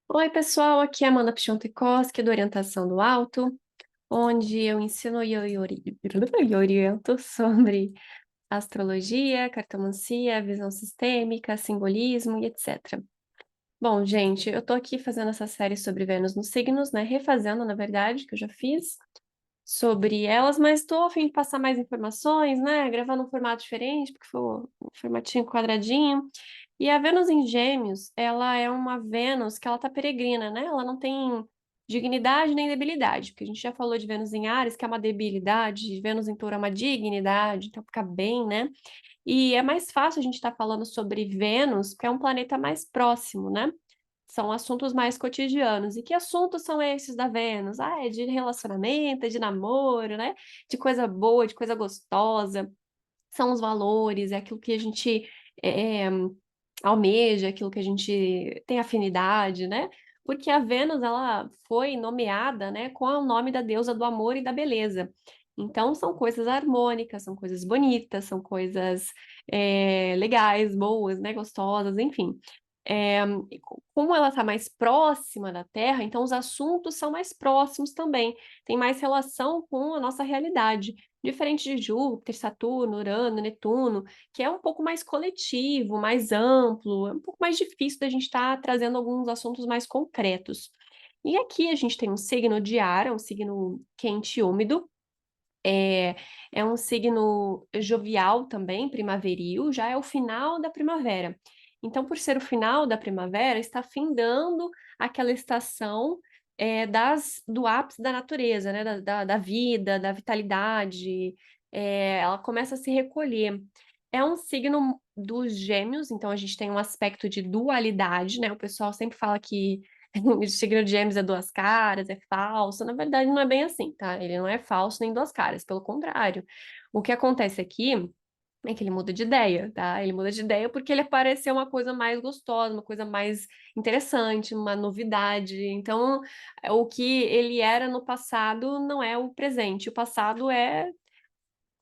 Oi, pessoal, aqui é a Amanda Piontekowski, do Orientação do Alto, onde eu ensino e oriento sobre astrologia, cartomancia, visão sistêmica, simbolismo e etc. Bom, gente, eu tô aqui fazendo essa série sobre Vênus nos signos, né? Refazendo, na verdade, que eu já fiz sobre elas, mas estou a fim de passar mais informações, né? Gravando um formato diferente, porque foi um formatinho quadradinho. E a Vênus em Gêmeos, ela é uma Vênus que ela tá peregrina, né? Ela não tem dignidade nem debilidade, porque a gente já falou de Vênus em Áries, que é uma debilidade, Vênus em Touro é uma dignidade, então fica bem, né? E é mais fácil a gente estar falando sobre Vênus, porque é um planeta mais próximo, né? São assuntos mais cotidianos. E que assuntos são esses da Vênus? Ah, é de relacionamento, é de namoro, né? De coisa boa, de coisa gostosa. São os valores, é aquilo que a gente é, almeja, aquilo que a gente tem afinidade, né? Porque a Vênus, ela foi nomeada, né, com o nome da deusa do amor e da beleza. Então, são coisas harmônicas, são coisas bonitas, são coisas legais, boas, né, gostosas, enfim. Como ela está mais próxima da Terra, então os assuntos são mais próximos também, tem mais relação com a nossa realidade. Diferente de Júpiter, Saturno, Urano, Netuno, que é um pouco mais coletivo, mais amplo, é um pouco mais difícil da gente estar trazendo alguns assuntos mais concretos. E aqui a gente tem um signo de ar, é um signo quente e úmido, é, é um signo jovial também, primaveril, já é o final da primavera. Então, por ser o final da primavera, está findando aquela estação do ápice da natureza, né? Da vida, da vitalidade. Ela começa a se recolher. É um signo dos gêmeos, então a gente tem um aspecto de dualidade, né? O pessoal sempre fala que o signo de Gêmeos é duas caras, é falso. Na verdade, não é bem assim, tá? Ele não é falso nem duas caras, pelo contrário. O que acontece aqui é que ele muda de ideia, tá? Ele muda de ideia porque ele apareceu uma coisa mais gostosa, uma coisa mais interessante, uma novidade. Então, o que ele era no passado não é o presente. O passado é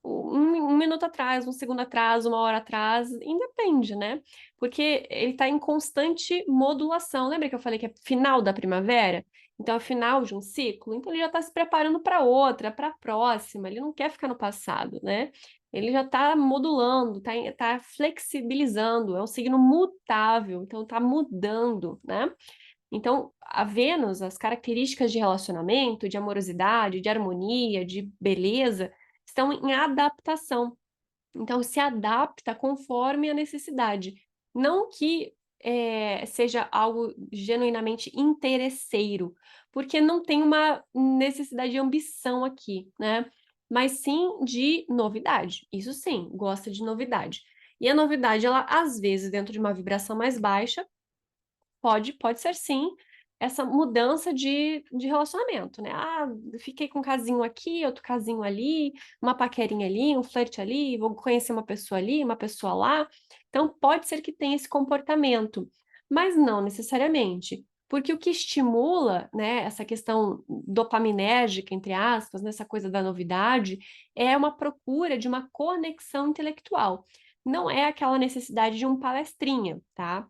um minuto atrás, um segundo atrás, uma hora atrás, independe, né? Porque ele está em constante modulação. Lembra que eu falei que é final da primavera? Então, é final de um ciclo. Então, ele já está se preparando para outra, para a próxima. Ele não quer ficar no passado, né? Ele já está modulando, tá flexibilizando. É um signo mutável, então está mudando, né? Então, a Vênus, as características de relacionamento, de amorosidade, de harmonia, de beleza, estão em adaptação. Então, se adapta conforme a necessidade. Não que seja algo genuinamente interesseiro, porque não tem uma necessidade de ambição aqui, né? Mas sim de novidade. Isso sim, gosta de novidade. E a novidade, ela, às vezes, dentro de uma vibração mais baixa, pode ser sim essa mudança de relacionamento, né? Ah, fiquei com um casinho aqui, outro casinho ali, uma paquerinha ali, um flerte ali, vou conhecer uma pessoa ali, uma pessoa lá. Então, pode ser que tenha esse comportamento, mas não necessariamente. Porque o que estimula, né, essa questão dopaminérgica, entre aspas, nessa coisa da novidade, é uma procura de uma conexão intelectual. Não é aquela necessidade de um palestrinha, tá?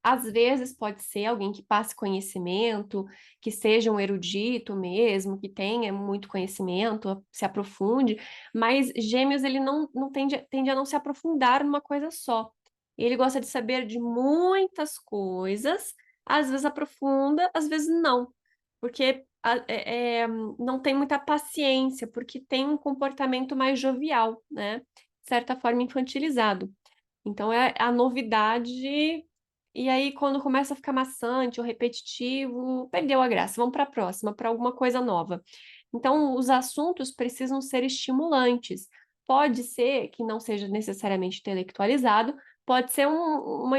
Às vezes pode ser alguém que passe conhecimento, que seja um erudito mesmo, que tenha muito conhecimento, se aprofunde, mas Gêmeos ele não tende a não se aprofundar numa coisa só. Ele gosta de saber de muitas coisas, às vezes aprofunda, às vezes não, porque não tem muita paciência, porque tem um comportamento mais jovial, né? De certa forma infantilizado. Então é a novidade, e aí quando começa a ficar maçante ou repetitivo, perdeu a graça. Vamos para a próxima, para alguma coisa nova. Então os assuntos precisam ser estimulantes. Pode ser que não seja necessariamente intelectualizado, pode ser uma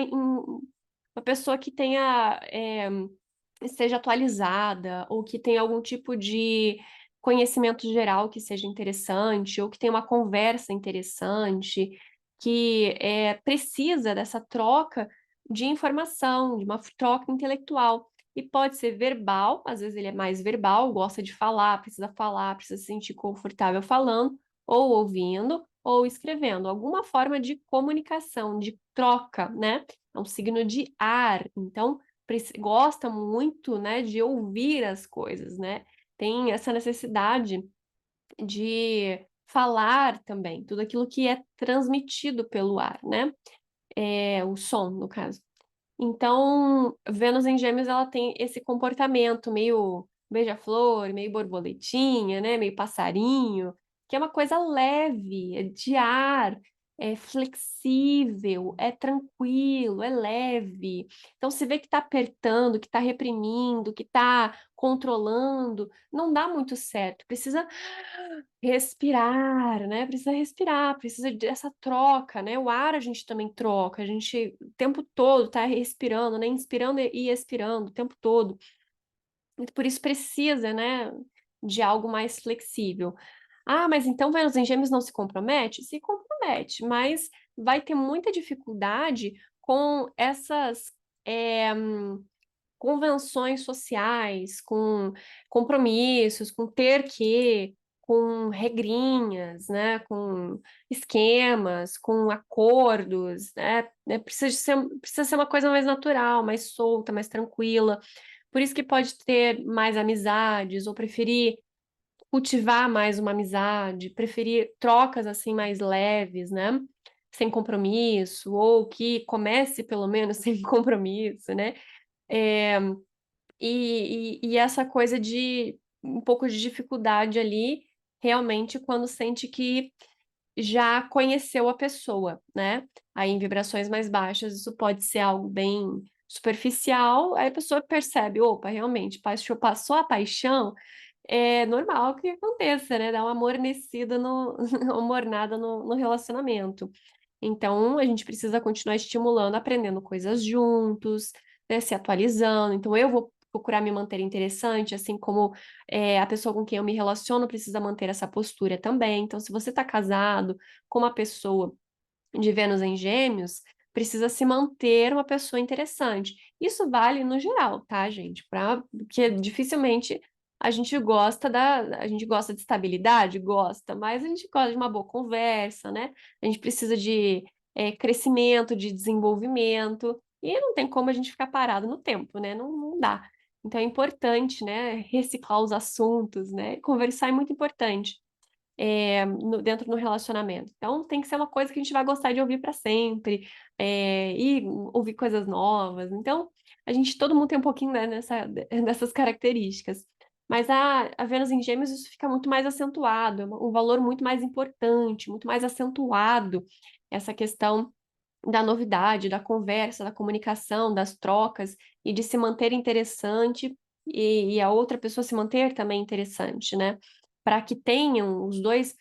pessoa que tenha esteja atualizada ou que tenha algum tipo de conhecimento geral que seja interessante ou que tenha uma conversa interessante que precisa dessa troca de informação, de uma troca intelectual. E pode ser verbal, às vezes ele é mais verbal, gosta de falar, precisa se sentir confortável falando, ou ouvindo, ou escrevendo. Alguma forma de comunicação, de troca, né? É um signo de ar. Então, gosta muito, né, de ouvir as coisas, né? Tem essa necessidade de falar também, tudo aquilo que é transmitido pelo ar, né? O som, no caso. Então, Vênus em Gêmeos, ela tem esse comportamento meio beija-flor, meio borboletinha, né? Meio passarinho, que é uma coisa leve, é de ar, é flexível, é tranquilo, é leve. Então, se vê que está apertando, que está reprimindo, que está controlando, não dá muito certo. Precisa respirar, né? Precisa respirar, precisa dessa troca, né? O ar a gente também troca, a gente o tempo todo tá respirando, né? Inspirando e expirando o tempo todo. E por isso precisa, né, de algo mais flexível. Ah, mas então Vênus em Gêmeos não se compromete? Se compromete, mas vai ter muita dificuldade com essas convenções sociais, com compromissos, com ter que, com regrinhas, né, com esquemas, com acordos, né, precisa ser uma coisa mais natural, mais solta, mais tranquila. Por isso que pode ter mais amizades, ou preferir cultivar mais uma amizade, preferir trocas assim mais leves, né? Sem compromisso, ou que comece pelo menos sem compromisso, né? É, e essa coisa de um pouco de dificuldade ali, realmente, quando sente que já conheceu a pessoa, né? Aí em vibrações mais baixas, isso pode ser algo bem superficial, aí a pessoa percebe, opa, realmente, passou a paixão, é normal que aconteça, né? Dá uma amornecida uma mornada no relacionamento. Então, a gente precisa continuar estimulando, aprendendo coisas juntos, né, se atualizando. Então, eu vou procurar me manter interessante, assim como a pessoa com quem eu me relaciono precisa manter essa postura também. Então, se você está casado com uma pessoa de Vênus em Gêmeos, precisa se manter uma pessoa interessante. Isso vale no geral, tá, gente? Porque dificilmente a gente gosta de estabilidade, gosta, mas a gente gosta de uma boa conversa, né? A gente precisa de crescimento, de desenvolvimento, e não tem como a gente ficar parado no tempo, né? Não dá. Então é importante, né, reciclar os assuntos, né? Conversar é muito importante dentro do relacionamento. Então, tem que ser uma coisa que a gente vai gostar de ouvir para sempre, e ouvir coisas novas. Então, todo mundo tem um pouquinho, né, nessas características. Mas a Vênus em Gêmeos, isso fica muito mais acentuado, é um valor muito mais importante, muito mais acentuado, essa questão da novidade, da conversa, da comunicação, das trocas e de se manter interessante e a outra pessoa se manter também interessante, né? Para que tenham os dois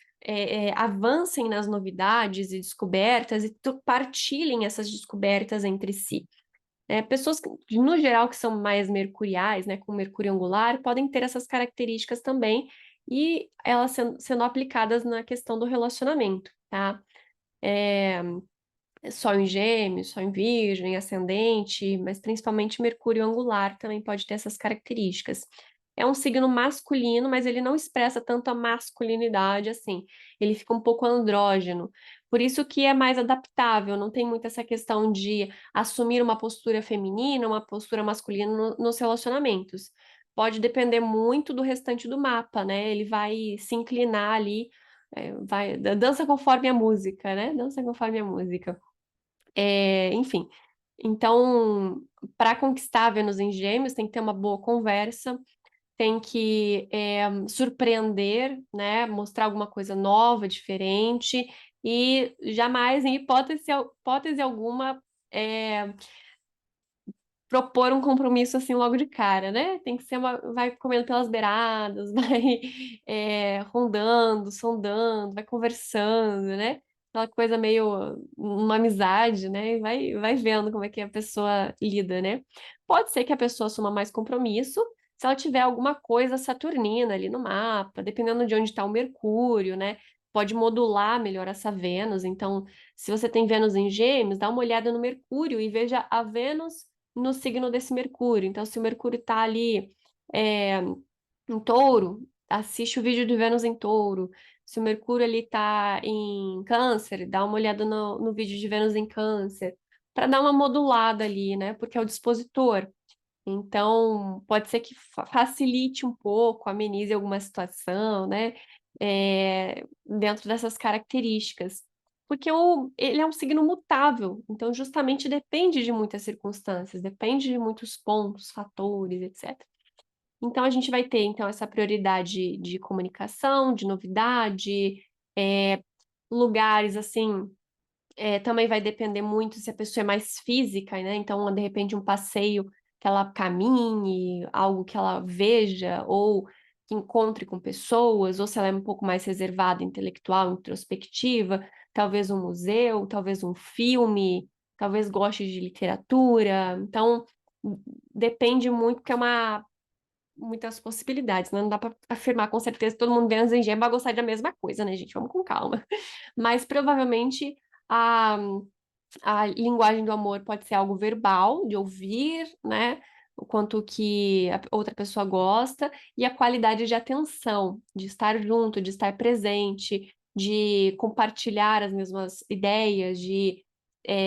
avancem nas novidades e descobertas e partilhem essas descobertas entre si. Pessoas que, no geral, que são mais mercuriais, né, com Mercúrio angular, podem ter essas características também e elas sendo aplicadas na questão do relacionamento, tá? É, Sol em Gêmeos, Sol em Virgem, Ascendente, mas principalmente Mercúrio angular também pode ter essas características. É um signo masculino, mas ele não expressa tanto a masculinidade assim. Ele fica um pouco andrógeno. Por isso que é mais adaptável, não tem muito essa questão de assumir uma postura feminina, uma postura masculina nos relacionamentos. Pode depender muito do restante do mapa, né? Ele vai se inclinar ali, dança conforme a música, né? Dança conforme a música. Enfim, então, para conquistar a Vênus em Gêmeos, tem que ter uma boa conversa, tem que surpreender, né? Mostrar alguma coisa nova, diferente, e jamais, em hipótese alguma, propor um compromisso assim logo de cara, né? Tem que ser vai comendo pelas beiradas, vai rondando, sondando, vai conversando, né? Aquela coisa meio uma amizade, né? E vai vendo como é que a pessoa lida, né? Pode ser que a pessoa assuma mais compromisso se ela tiver alguma coisa saturnina ali no mapa, dependendo de onde está o Mercúrio, né? Pode modular melhor essa Vênus. Então, se você tem Vênus em Gêmeos, dá uma olhada no Mercúrio e veja a Vênus no signo desse Mercúrio. Então, se o Mercúrio está ali é, em Touro, assiste o vídeo de Vênus em Touro. Se o Mercúrio ali está em Câncer, dá uma olhada no vídeo de Vênus em Câncer, para dar uma modulada ali, né? Porque é o dispositor. Então, pode ser que facilite um pouco, amenize alguma situação, né? Dentro dessas características. Porque ele é um signo mutável, então justamente depende de muitas circunstâncias, depende de muitos pontos, fatores, etc. Então a gente vai ter então essa prioridade de comunicação, de novidade, lugares assim. Também vai depender muito se a pessoa é mais física, né? Então, de repente, um passeio que ela caminhe, algo que ela veja, ou que encontre com pessoas, ou se ela é um pouco mais reservada, intelectual, introspectiva, talvez um museu, talvez um filme, talvez goste de literatura. Então, depende muito, porque é muitas possibilidades, né? Não dá para afirmar com certeza que todo mundo Vênus em Gêmeos vai gostar da mesma coisa, né, gente? Vamos com calma. Mas provavelmente a, a linguagem do amor pode ser algo verbal, de ouvir, né? O quanto que a outra pessoa gosta, e a qualidade de atenção, de estar junto, de estar presente, de compartilhar as mesmas ideias, de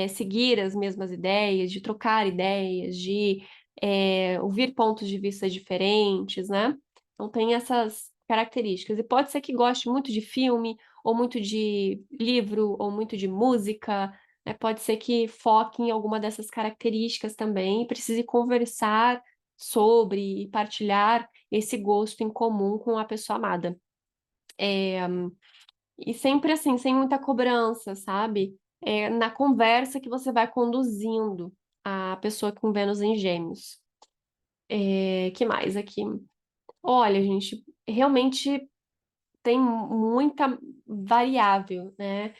seguir as mesmas ideias, de trocar ideias, de ouvir pontos de vista diferentes, né? Então tem essas características. E pode ser que goste muito de filme, ou muito de livro, ou muito de música, né? Pode ser que foque em alguma dessas características também e precise conversar sobre e partilhar esse gosto em comum com a pessoa amada. E sempre assim, sem muita cobrança, sabe? Na conversa que você vai conduzindo a pessoa com Vênus em Gêmeos. Que mais aqui? Olha, gente, realmente tem muita variável, né?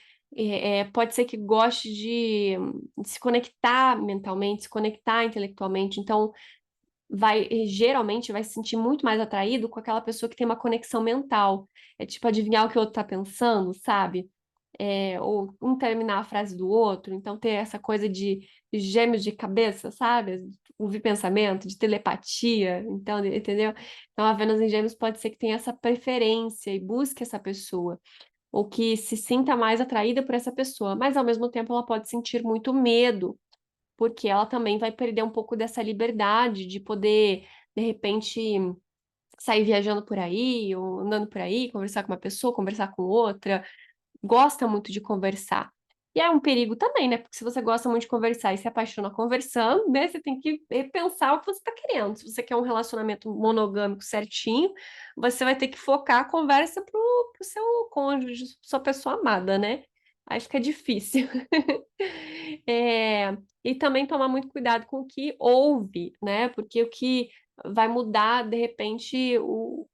Pode ser que goste de se conectar mentalmente, se conectar intelectualmente, então geralmente vai se sentir muito mais atraído com aquela pessoa que tem uma conexão mental. É tipo adivinhar o que o outro tá pensando, sabe? Ou um terminar a frase do outro, então ter essa coisa de gêmeos de cabeça, sabe? Ouvir pensamento, de telepatia, então, entendeu? Então a Vênus em Gêmeos pode ser que tenha essa preferência e busque essa pessoa, ou que se sinta mais atraída por essa pessoa, mas ao mesmo tempo ela pode sentir muito medo, porque ela também vai perder um pouco dessa liberdade de poder, de repente, sair viajando por aí, ou andando por aí, conversar com uma pessoa, conversar com outra, gosta muito de conversar. E é um perigo também, né? Porque se você gosta muito de conversar e se apaixona conversando, né? Você tem que repensar o que você está querendo. Se você quer um relacionamento monogâmico certinho, você vai ter que focar a conversa pro seu cônjuge, sua pessoa amada, né? Acho que é difícil. E também tomar muito cuidado com o que ouve, né? Porque o que vai mudar, de repente,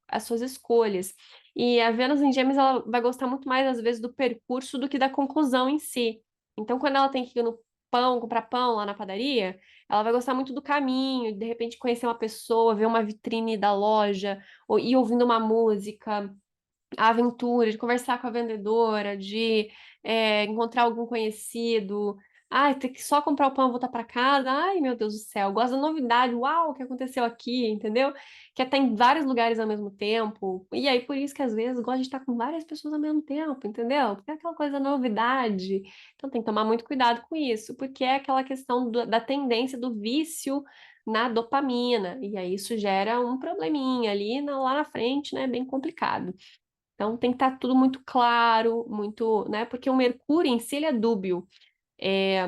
as suas escolhas. E a Vênus em Gêmeos, ela vai gostar muito mais, às vezes, do percurso do que da conclusão em si. Então, quando ela tem que ir no pão, comprar pão lá na padaria, ela vai gostar muito do caminho, de repente conhecer uma pessoa, ver uma vitrine da loja, ou ir ouvindo uma música, a aventura, de conversar com a vendedora, de encontrar algum conhecido. Ai, ter que só comprar o pão e voltar para casa. Ai, meu Deus do céu, gosto da novidade. Uau, o que aconteceu aqui, entendeu? Quer estar em vários lugares ao mesmo tempo. E aí, por isso que às vezes gosta de estar com várias pessoas ao mesmo tempo, entendeu? Porque é aquela coisa da novidade. Então tem que tomar muito cuidado com isso, porque é aquela questão da tendência do vício na dopamina. E aí isso gera um probleminha ali lá na frente, né? Bem complicado. Então tem que estar tudo muito claro, muito, né? Porque o Mercúrio em si ele é dúbio. É,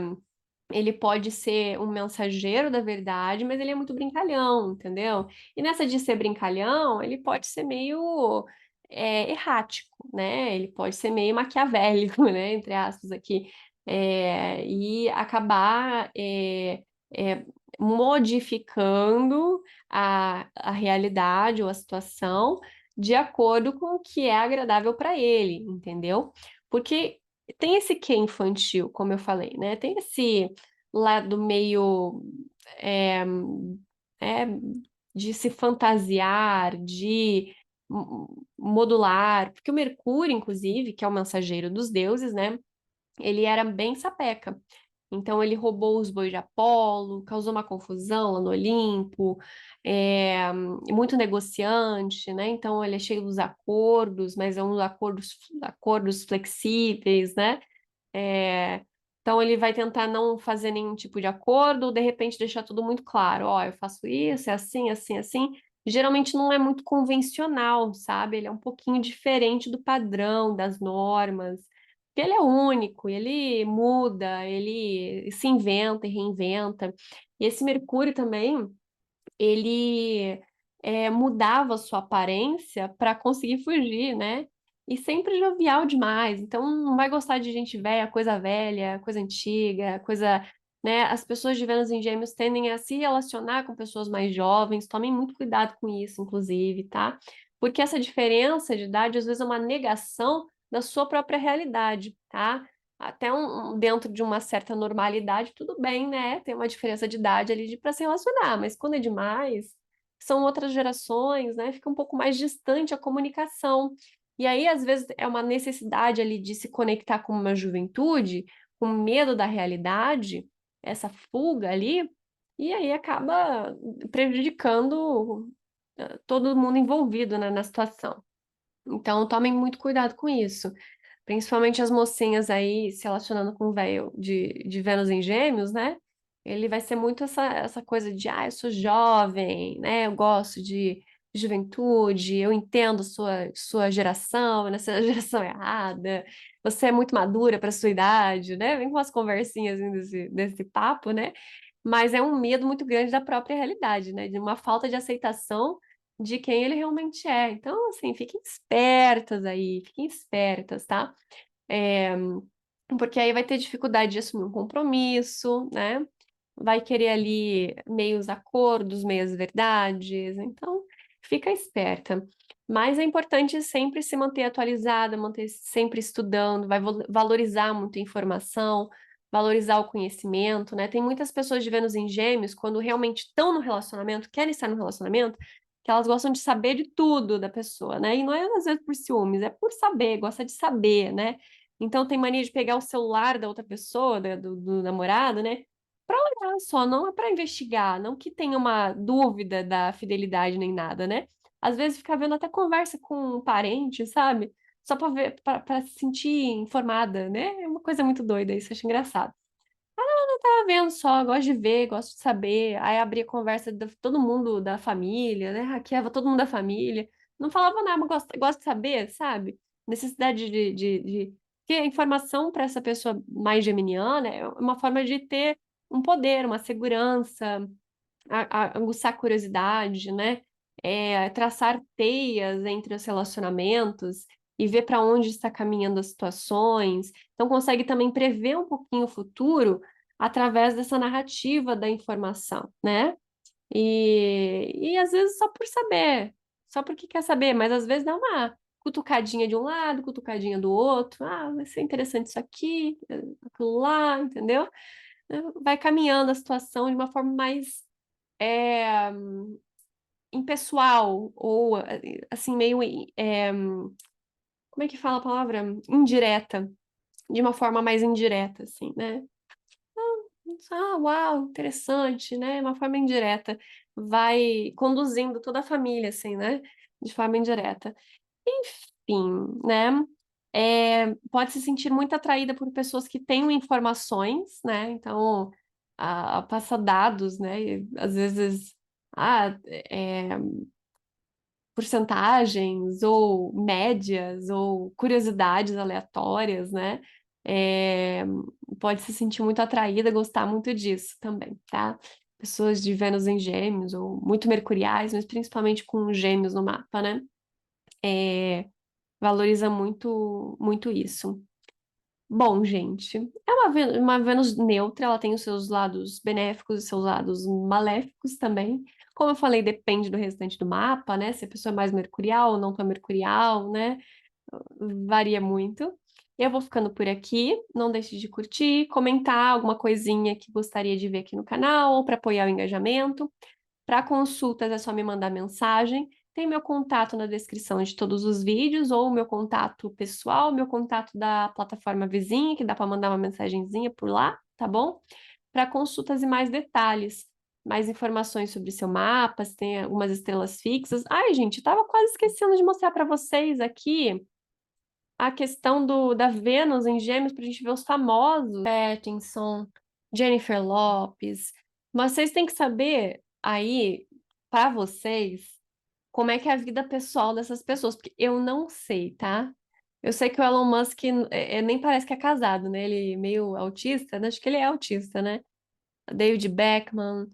ele pode ser um mensageiro da verdade, mas ele é muito brincalhão, entendeu? E nessa de ser brincalhão, ele pode ser meio errático, né? Ele pode ser meio maquiavélico, né? Entre aspas aqui. E acabar modificando a realidade ou a situação de acordo com o que é agradável para ele, entendeu? Porque tem esse quê infantil, como eu falei, né? Tem esse lado meio é, é, de se fantasiar, de modular, porque o Mercúrio, inclusive, que é o mensageiro dos deuses, né? Ele era bem sapeca. Então ele roubou os bois de Apolo, causou uma confusão lá no Olimpo, muito negociante, né? Então ele é cheio dos acordos, mas é uns acordos flexíveis, né? É, Então, ele vai tentar não fazer nenhum tipo de acordo, ou de repente deixar tudo muito claro. Ó, eu faço isso, é assim, assim, assim. Geralmente não é muito convencional, sabe? Ele é um pouquinho diferente do padrão, das normas. Porque ele é único, ele muda, ele se inventa e reinventa. E esse Mercúrio também, ele mudava a sua aparência para conseguir fugir, né? E sempre jovial demais. Então não vai gostar de gente velha, coisa antiga, coisa, né? As pessoas de Vênus em Gêmeos tendem a se relacionar com pessoas mais jovens. Tomem muito cuidado com isso, inclusive, tá? Porque essa diferença de idade às vezes é uma negação da sua própria realidade, tá? Até dentro de uma certa normalidade, tudo bem, né? Tem uma diferença de idade ali para se relacionar, mas quando é demais, são outras gerações, né? Fica um pouco mais distante a comunicação. E aí, às vezes, é uma necessidade ali de se conectar com uma juventude, com medo da realidade, essa fuga ali, e aí acaba prejudicando todo mundo envolvido, né, na situação. Então, tomem muito cuidado com isso. Principalmente as mocinhas aí se relacionando com o velho de Vênus em Gêmeos, né? Ele vai ser muito essa coisa de, eu sou jovem, né? Eu gosto de juventude, eu entendo sua geração, nessa geração errada, você é muito madura para sua idade, né? Vem com umas conversinhas assim, desse papo, né? Mas é um medo muito grande da própria realidade, né? De uma falta de aceitação de quem ele realmente é. Então, assim, fiquem espertas aí, fiquem espertas, tá? É, porque aí vai ter dificuldade de assumir um compromisso, né? Vai querer ali meios acordos, meias verdades, então fica esperta. Mas é importante sempre se manter atualizada, manter sempre estudando, vai valorizar muito a informação, valorizar o conhecimento, né? Tem muitas pessoas de Vênus em Gêmeos, quando realmente estão no relacionamento, querem estar no relacionamento, que elas gostam de saber de tudo da pessoa, né? E não é às vezes por ciúmes, é por saber, gosta de saber, né? Então tem mania de pegar o celular da outra pessoa, do namorado, né? Para olhar só, não é para investigar, não que tenha uma dúvida da fidelidade nem nada, né? Às vezes fica vendo até conversa com um parente, sabe? Só para ver, para se sentir informada, né? É uma coisa muito doida, isso eu acho engraçado. Tava vendo só, gosto de ver, gosto de saber. Aí abria conversa de todo mundo da família, né? Hackeava todo mundo da família. Não falava nada, mas gosto de saber, sabe? Necessidade de... Porque a informação para essa pessoa mais geminiana é uma forma de ter um poder, uma segurança, aguçar a curiosidade, né? Traçar teias entre os relacionamentos e ver para onde está caminhando as situações. Então, consegue também prever um pouquinho o futuro através dessa narrativa da informação, né? E às vezes só por saber, só porque quer saber, mas às vezes dá uma cutucadinha de um lado, cutucadinha do outro. Vai ser interessante isso aqui, aquilo lá, entendeu? Vai caminhando a situação de uma forma mais é, impessoal, ou assim, meio. Como é que fala a palavra? Indireta, de uma forma mais indireta, assim, né? Uau, interessante, né? Uma forma indireta. Vai conduzindo toda a família, assim, né? De forma indireta. Enfim, né? Pode se sentir muito atraída por pessoas que tenham informações, né? Então, passa dados, né? E, às vezes, porcentagens ou médias ou curiosidades aleatórias, né? É, pode se sentir muito atraída, gostar muito disso também, tá? Pessoas de Vênus em Gêmeos ou muito mercuriais, mas principalmente com Gêmeos no mapa, né? Valoriza muito, muito isso. Bom, gente, é uma Vênus neutra, ela tem os seus lados benéficos e seus lados maléficos também. Como eu falei, depende do restante do mapa, né? Se a pessoa é mais mercurial ou não tão mercurial, né? Varia muito. Eu vou ficando por aqui. Não deixe de curtir, comentar alguma coisinha que gostaria de ver aqui no canal ou para apoiar o engajamento. Para consultas é só me mandar mensagem. Tem meu contato na descrição de todos os vídeos, ou o meu contato pessoal, meu contato da plataforma vizinha, que dá para mandar uma mensagenzinha por lá, tá bom? Para consultas e mais detalhes, mais informações sobre seu mapa, se tem algumas estrelas fixas. Ai, gente, eu tava quase esquecendo de mostrar para vocês aqui a questão da Vênus em Gêmeos para a gente ver os famosos, Pattinson, Jennifer Lopez. Mas vocês têm que saber aí, para vocês, como é que é a vida pessoal dessas pessoas, porque eu não sei, tá? Eu sei que o Elon Musk nem parece que é casado, né? Ele é meio autista, né? Acho que ele é autista, né? David Beckham,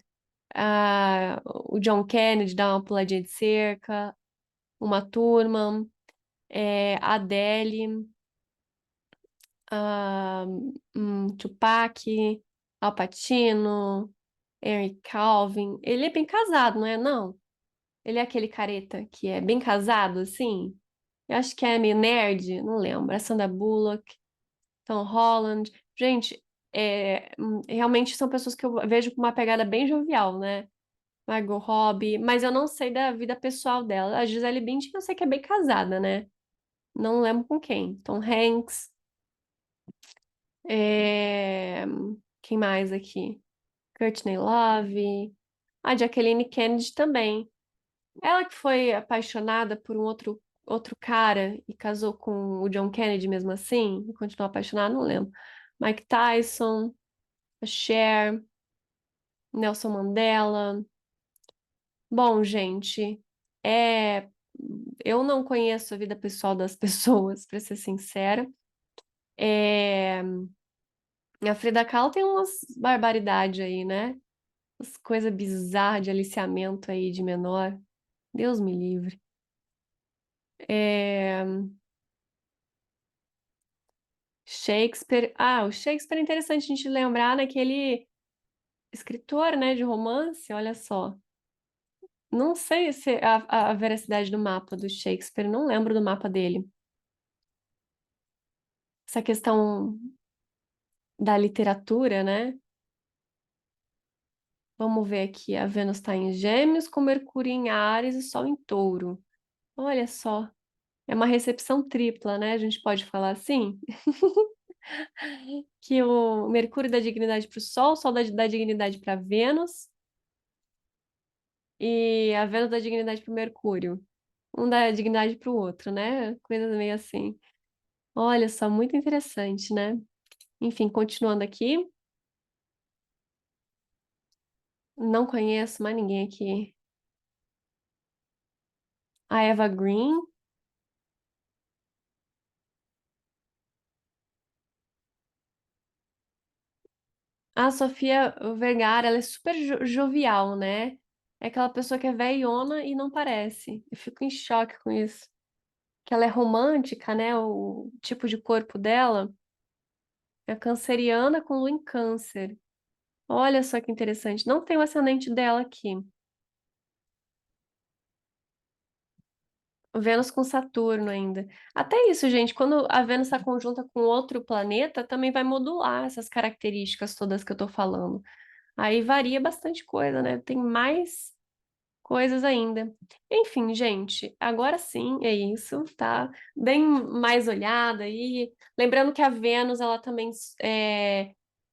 o John Kennedy dá uma puladinha de cerca, uma turma, Adele, ah, Tupac, Al Pacino, Henry Calvin. Ele é bem casado, não é? Não. Ele é aquele careta que é bem casado, assim. Eu acho que é meio nerd, não lembro. A Sandra Bullock, Tom Holland. Gente, realmente são pessoas que eu vejo com uma pegada bem jovial, né? Margot Robbie, mas eu não sei da vida pessoal dela. A Gisele Bündchen eu sei que é bem casada, né? Não lembro com quem. Tom Hanks. é, Quem mais aqui? Courtney Love. A Jacqueline Kennedy também. Ela que foi apaixonada por um outro cara e casou com o John Kennedy mesmo assim, e continuou apaixonada, não lembro. Mike Tyson, a Cher, Nelson Mandela. Bom, gente, é... eu não conheço a vida pessoal das pessoas, para ser sincera. É... A Frida Kahlo tem umas barbaridades aí, né? Umas coisas bizarras de aliciamento aí de menor. Deus me livre. É... Shakespeare. Ah, o Shakespeare é interessante a gente lembrar naquele escritor, né, de romance, olha só. Não sei se a veracidade do mapa do Shakespeare, não lembro do mapa dele. Essa questão da literatura, né? Vamos ver aqui, a Vênus está em Gêmeos, com Mercúrio em Áries e Sol em Touro. Olha só, é uma recepção tripla, né? A gente pode falar assim, que o Mercúrio dá dignidade para o Sol dá dignidade para Vênus, e a Vênus dá dignidade para o Mercúrio. Um dá dignidade para o outro, né? Coisa meio assim. Olha só, muito interessante, né? Enfim, continuando aqui, não conheço mais ninguém aqui. A Eva Green, a Sofia Vergara, ela é super jovial, né? É aquela pessoa que é velhona e não parece. Eu fico em choque com isso. Que ela é romântica, né? O tipo de corpo dela é canceriana com lua em câncer. Olha só que interessante. Não tem o ascendente dela aqui. Vênus com Saturno ainda. Até isso, gente, quando a Vênus está conjunta com outro planeta, também vai modular essas características todas que eu tô falando. Aí varia bastante coisa, né? Tem mais coisas ainda. Enfim, gente, agora sim é isso, tá? Deem mais olhada aí. Lembrando que a Vênus, ela também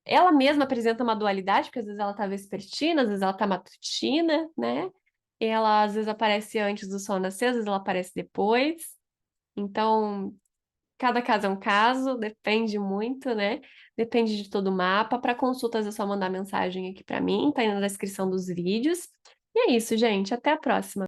ela mesma apresenta uma dualidade, porque às vezes ela tá vespertina, às vezes ela tá matutina, né? Ela às vezes aparece antes do sol nascer, às vezes ela aparece depois. Então, cada caso é um caso, depende muito, né? Depende de todo o mapa. Para consultas é só mandar mensagem aqui para mim, tá aí na descrição dos vídeos. E é isso, gente. Até a próxima.